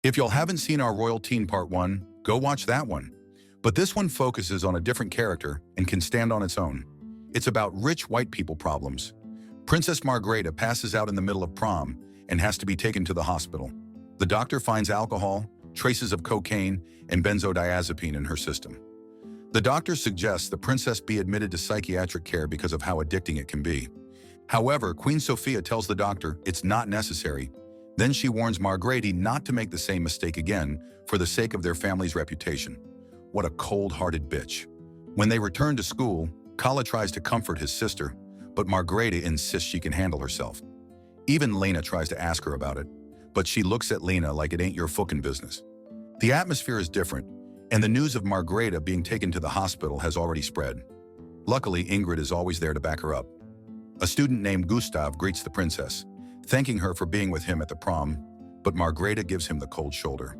If y'all haven't seen our Royal Teen Part 1, go watch that one. But this one focuses on a different character and can stand on its own. It's about rich white people problems. Princess Margrethe passes out in the middle of prom and has to be taken to the hospital. The doctor finds alcohol, traces of cocaine, and benzodiazepine in her system. The doctor suggests the princess be admitted to psychiatric care because of how addicting it can be. However, Queen Sophia tells the doctor it's not necessary. Then she warns Margrethe not to make the same mistake again for the sake of their family's reputation. What a cold-hearted bitch. When they return to school, Kalle tries to comfort his sister, but Margrethe insists she can handle herself. Even Lena tries to ask her about it, but she looks at Lena like it ain't your fucking business. The atmosphere is different, and the news of Margrethe being taken to the hospital has already spread. Luckily, Ingrid is always there to back her up. A student named Gustav greets the princess, thanking her for being with him at the prom, but Margrethe gives him the cold shoulder.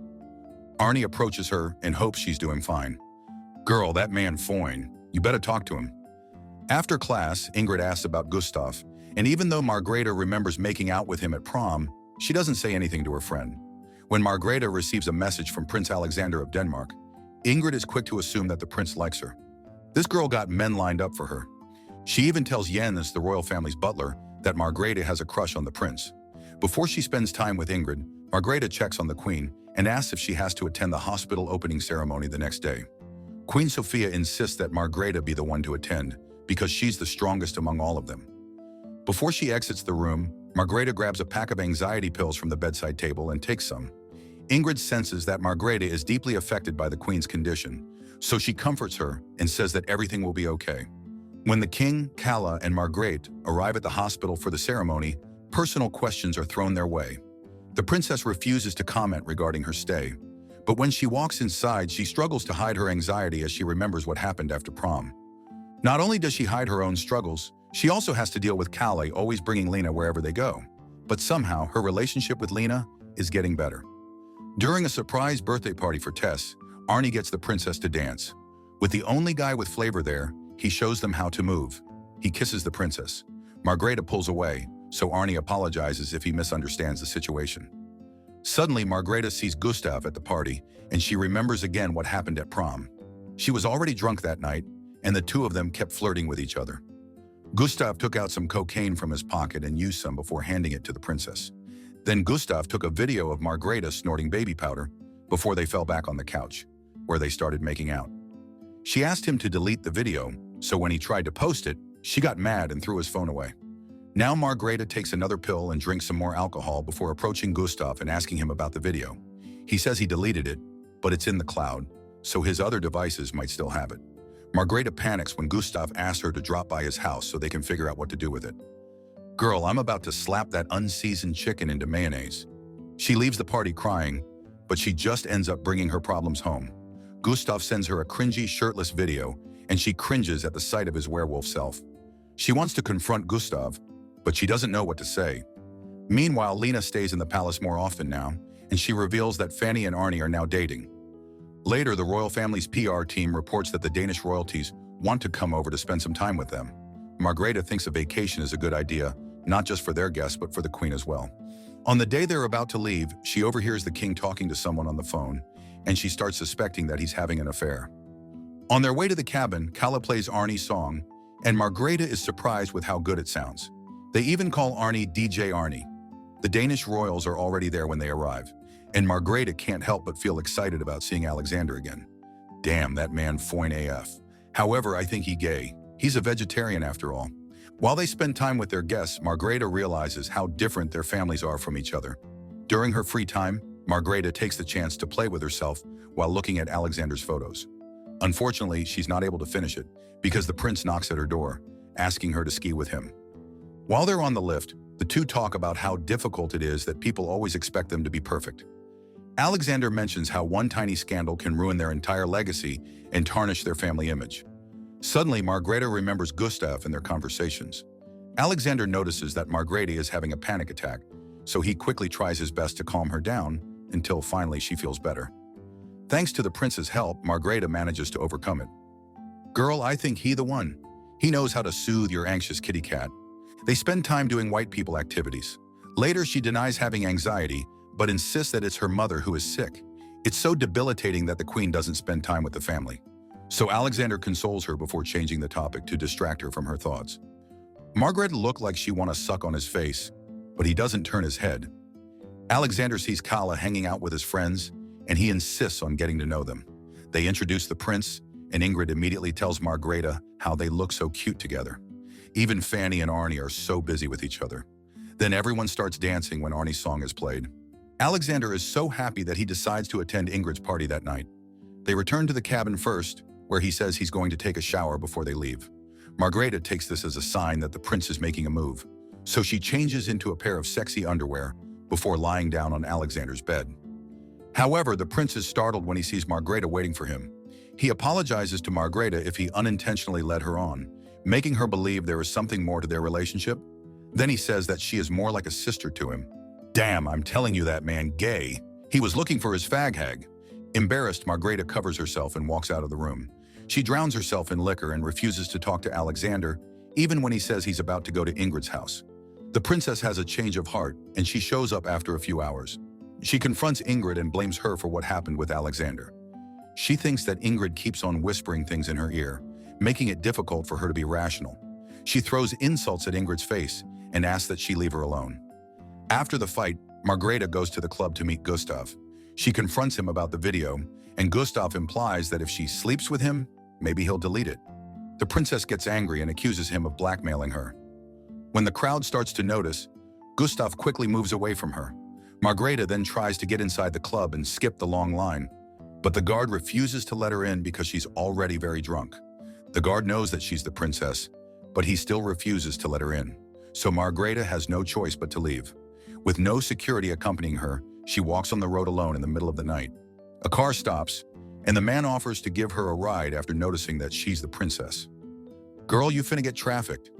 Arnie approaches her and hopes she's doing fine. Girl, that man fine. You better talk to him. After class, Ingrid asks about Gustav, and even though Margrethe remembers making out with him at prom, she doesn't say anything to her friend. When Margrethe receives a message from Prince Alexander of Denmark, Ingrid is quick to assume that the prince likes her. This girl got men lined up for her. She even tells Ines, the royal family's butler, that Margrethe has a crush on the prince. Before she spends time with Ingrid, Margrethe checks on the queen and asks if she has to attend the hospital opening ceremony the next day. Queen Sophia insists that Margrethe be the one to attend because she's the strongest among all of them. Before she exits the room, Margrethe grabs a pack of anxiety pills from the bedside table and takes some. Ingrid senses that Margrethe is deeply affected by the queen's condition, so she comforts her and says that everything will be okay. When the king, Kalle, and Margrethe arrive at the hospital for the ceremony, personal questions are thrown their way. The princess refuses to comment regarding her stay, but when she walks inside, she struggles to hide her anxiety as she remembers what happened after prom. Not only does she hide her own struggles, she also has to deal with Kalle always bringing Lena wherever they go. But somehow, her relationship with Lena is getting better. During a surprise birthday party for Tess, Arnie gets the princess to dance. With the only guy with flavor there, he shows them how to move. He kisses the princess. Margrethe pulls away, so Arnie apologizes if he misunderstands the situation. Suddenly, Margrethe sees Gustav at the party, and she remembers again what happened at prom. She was already drunk that night, and the two of them kept flirting with each other. Gustav took out some cocaine from his pocket and used some before handing it to the princess. Then Gustav took a video of Margrethe snorting baby powder before they fell back on the couch, where they started making out. She asked him to delete the video, so when he tried to post it, she got mad and threw his phone away. Now Margrethe takes another pill and drinks some more alcohol before approaching Gustav and asking him about the video. He says he deleted it, but it's in the cloud, so his other devices might still have it. Margrethe panics when Gustav asks her to drop by his house so they can figure out what to do with it. Girl, I'm about to slap that unseasoned chicken into mayonnaise. She leaves the party crying, but she just ends up bringing her problems home. Gustav sends her a cringy, shirtless video, and she cringes at the sight of his werewolf self. She wants to confront Gustav, but she doesn't know what to say. Meanwhile, Lena stays in the palace more often now, and she reveals that Fanny and Arnie are now dating. Later, the royal family's PR team reports that the Danish royalties want to come over to spend some time with them. Margrethe thinks a vacation is a good idea, not just for their guests, but for the queen as well. On the day they're about to leave, she overhears the king talking to someone on the phone, and she starts suspecting that he's having an affair. On their way to the cabin, Kalle plays Arnie's song, and Margrethe is surprised with how good it sounds. They even call Arnie DJ Arnie. The Danish royals are already there when they arrive, and Margrethe can't help but feel excited about seeing Alexander again. Damn, that man fine AF. However, I think he gay. He's a vegetarian after all. While they spend time with their guests, Margrethe realizes how different their families are from each other. During her free time, Margrethe takes the chance to play with herself while looking at Alexander's photos. Unfortunately, she's not able to finish it because the prince knocks at her door, asking her to ski with him. While they're on the lift, the two talk about how difficult it is that people always expect them to be perfect. Alexander mentions how one tiny scandal can ruin their entire legacy and tarnish their family image. Suddenly, Margrethe remembers Gustav and their conversations. Alexander notices that Margrethe is having a panic attack, so he quickly tries his best to calm her down until finally she feels better. Thanks to the prince's help, Margrethe manages to overcome it. Girl, I think he the one. He knows how to soothe your anxious kitty cat. They spend time doing white people activities. Later, she denies having anxiety, but insists that it's her mother who is sick. It's so debilitating that the queen doesn't spend time with the family. So Alexander consoles her before changing the topic to distract her from her thoughts. Margrethe looked like she wanted to suck on his face, but he doesn't turn his head. Alexander sees Kalle hanging out with his friends, and he insists on getting to know them. They introduce the prince, and Ingrid immediately tells Margrethe how they look so cute together. Even Fanny and Arnie are so busy with each other. Then everyone starts dancing when Arnie's song is played. Alexander is so happy that he decides to attend Ingrid's party that night. They return to the cabin first, where he says he's going to take a shower before they leave. Margrethe takes this as a sign that the prince is making a move, so she changes into a pair of sexy underwear before lying down on Alexander's bed. However, the prince is startled when he sees Margrethe waiting for him. He apologizes to Margrethe if he unintentionally led her on, making her believe there is something more to their relationship. Then he says that she is more like a sister to him. Damn, I'm telling you that man gay. He was looking for his fag hag. Embarrassed, Margrethe covers herself and walks out of the room. She drowns herself in liquor and refuses to talk to Alexander, even when he says he's about to go to Ingrid's house. The princess has a change of heart, and she shows up after a few hours. She confronts Ingrid and blames her for what happened with Alexander. She thinks that Ingrid keeps on whispering things in her ear, making it difficult for her to be rational. She throws insults at Ingrid's face and asks that she leave her alone. After the fight, Margrethe goes to the club to meet Gustav. She confronts him about the video, and Gustav implies that if she sleeps with him, maybe he'll delete it. The princess gets angry and accuses him of blackmailing her. When the crowd starts to notice, Gustav quickly moves away from her. Margrethe then tries to get inside the club and skip the long line, but the guard refuses to let her in because she's already very drunk. The guard knows that she's the princess, but he still refuses to let her in. So Margrethe has no choice but to leave. With no security accompanying her, she walks on the road alone in the middle of the night. A car stops, and the man offers to give her a ride after noticing that she's the princess. Girl, you finna get trafficked.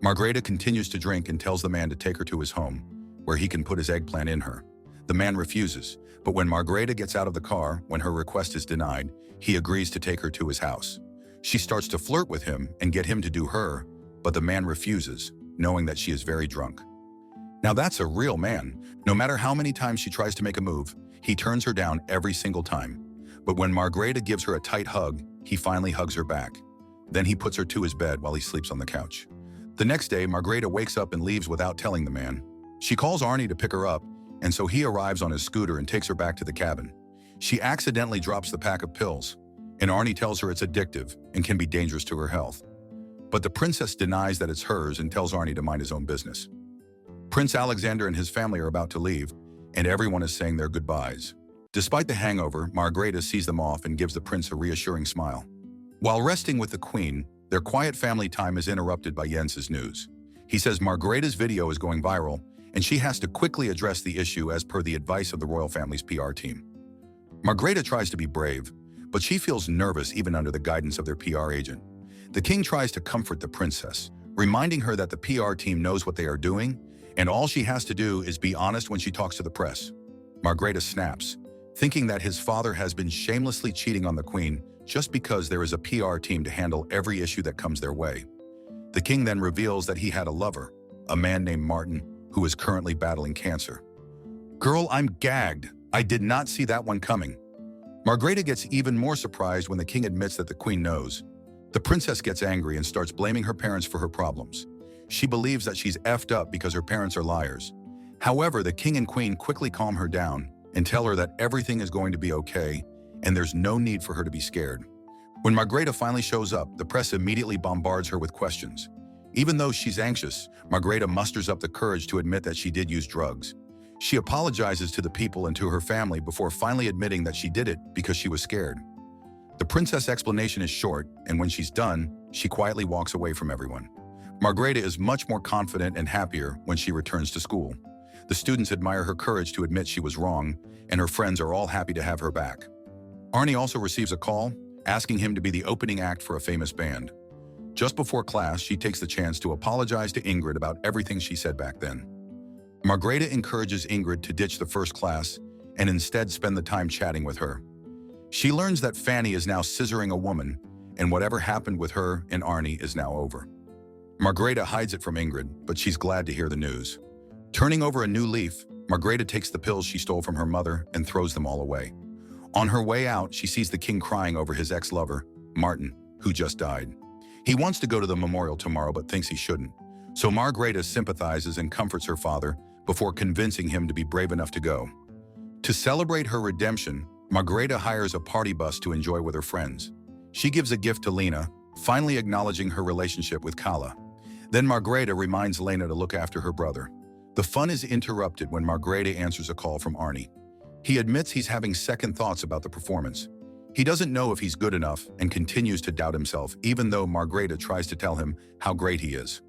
Margrethe continues to drink and tells the man to take her to his home, where he can put his eggplant in her. The man refuses, but when Margrethe gets out of the car, when her request is denied, he agrees to take her to his house. She starts to flirt with him and get him to do her, but the man refuses, knowing that she is very drunk. Now that's a real man. No matter how many times she tries to make a move, he turns her down every single time. But when Margrethe gives her a tight hug, he finally hugs her back. Then he puts her to his bed while he sleeps on the couch. The next day, Margrethe wakes up and leaves without telling the man. She calls Arnie to pick her up, and so he arrives on his scooter and takes her back to the cabin. She accidentally drops the pack of pills, and Arnie tells her it's addictive and can be dangerous to her health. But the princess denies that it's hers and tells Arnie to mind his own business. Prince Alexander and his family are about to leave, and everyone is saying their goodbyes. Despite the hangover, Margrethe sees them off and gives the prince a reassuring smile. While resting with the queen, their quiet family time is interrupted by Jens's news. He says Margrethe's video is going viral, and she has to quickly address the issue as per the advice of the royal family's PR team. Margrethe tries to be brave, but she feels nervous even under the guidance of their PR agent. The king tries to comfort the princess, reminding her that the PR team knows what they are doing, and all she has to do is be honest when she talks to the press. Margrethe snaps, thinking that his father has been shamelessly cheating on the queen just because there is a PR team to handle every issue that comes their way. The king then reveals that he had a lover, a man named Martin, who is currently battling cancer. Girl, I'm gagged. I did not see that one coming. Margrethe gets even more surprised when the king admits that the queen knows. The princess gets angry and starts blaming her parents for her problems. She believes that she's effed up because her parents are liars. However, the king and queen quickly calm her down and tell her that everything is going to be okay and there's no need for her to be scared. When Margrethe finally shows up, the press immediately bombards her with questions. Even though she's anxious, Margrethe musters up the courage to admit that she did use drugs. She apologizes to the people and to her family before finally admitting that she did it because she was scared. The princess' explanation is short, and when she's done, she quietly walks away from everyone. Margrethe is much more confident and happier when she returns to school. The students admire her courage to admit she was wrong, and her friends are all happy to have her back. Arnie also receives a call, asking him to be the opening act for a famous band. Just before class, she takes the chance to apologize to Ingrid about everything she said back then. Margrethe encourages Ingrid to ditch the first class and instead spend the time chatting with her. She learns that Fanny is now scissoring a woman, and whatever happened with her and Arnie is now over. Margrethe hides it from Ingrid, but she's glad to hear the news. Turning over a new leaf, Margrethe takes the pills she stole from her mother and throws them all away. On her way out, she sees the king crying over his ex-lover, Martin, who just died. He wants to go to the memorial tomorrow but thinks he shouldn't. So Margrethe sympathizes and comforts her father before convincing him to be brave enough to go. To celebrate her redemption, Margrethe hires a party bus to enjoy with her friends. She gives a gift to Lena, finally acknowledging her relationship with Kalle. Then Margrethe reminds Lena to look after her brother. The fun is interrupted when Margrethe answers a call from Arnie. He admits he's having second thoughts about the performance. He doesn't know if he's good enough and continues to doubt himself, even though Margrethe tries to tell him how great he is.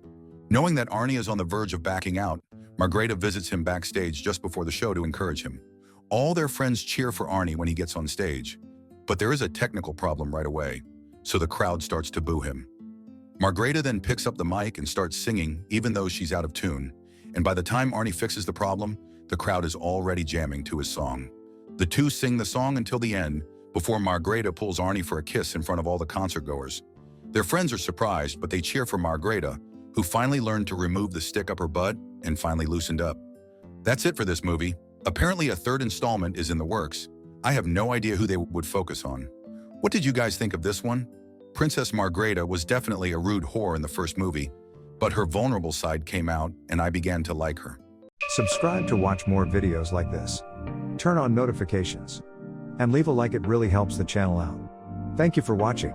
Knowing that Arnie is on the verge of backing out, Margrethe visits him backstage just before the show to encourage him. All their friends cheer for Arnie when he gets on stage. But there is a technical problem right away, so the crowd starts to boo him. Margrethe then picks up the mic and starts singing, even though she's out of tune. And by the time Arnie fixes the problem, the crowd is already jamming to his song. The two sing the song until the end, before Margrethe pulls Arnie for a kiss in front of all the concert-goers. Their friends are surprised, but they cheer for Margrethe, who finally learned to remove the stick up her butt and finally loosened up. That's it for this movie. Apparently a third installment is in the works. I have no idea who they would focus on. What did you guys think of this one? Princess Margrethe was definitely a rude whore in the first movie, but her vulnerable side came out and I began to like her. Subscribe to watch more videos like this. Turn on notifications. And leave a like, it really helps the channel out. Thank you for watching.